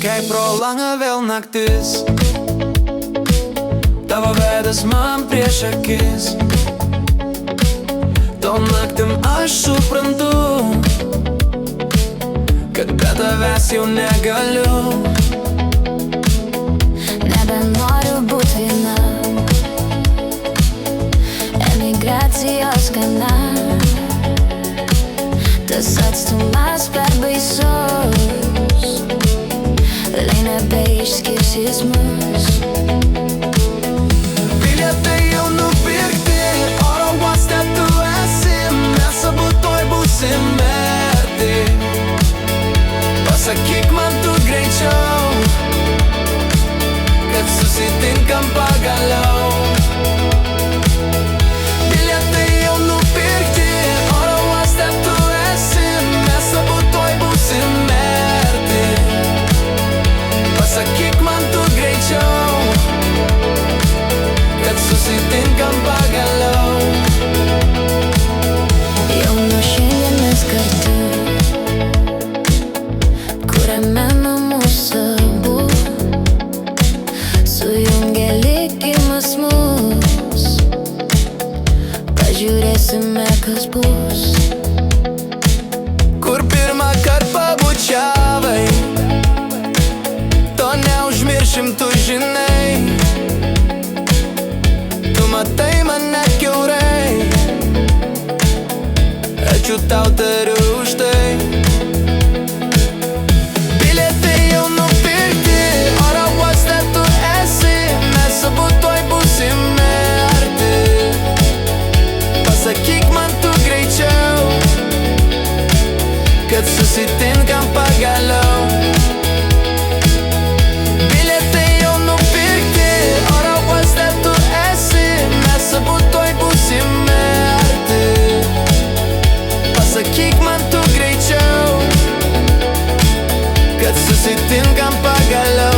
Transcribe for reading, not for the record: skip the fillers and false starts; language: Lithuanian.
Kai pro langą vėl naktis, tavo veidas man prieš akis. Tom naktim aš suprantu, kad be tavęs jau negaliu. Nebenoriu būt viena, emigracijos gana. Tas atstumas per baisus, lai nebeišskirsis mus. Bilietai jau nupirkti, oro uoste tu esi, mes abu tuoj būsim mirti. Pasakyk man tu greičiau, kad susitinkam pagaliau. Bilietai jau nupirkti, oro uoste tu esi, mes abu tuoj būsim mirti. Pasakyk man tu greičiau, kad susitinkam pagaliau. Jau nuo šiandien mes kartu kuriame namus abu, sujungia likimas mus. Pažiūrėsime, kas bus. Kur pirmą kartą pabučiavai, to neužmiršim, tu žinai. Tu matai mane kiaurai, ačiū tau tariu už tai. Bilietai jau nupirkti, oro uoste tu esi, mes abu tuoj būsim mirti. Pasakyk man tu greičiau, kad susitinkam pagaliau. Bilietai jau nupirkti, oro uoste tu esi, mes abu tuoj būsim mirti. Pasakyk man tu greičiau, kad susitinkam pagaliau.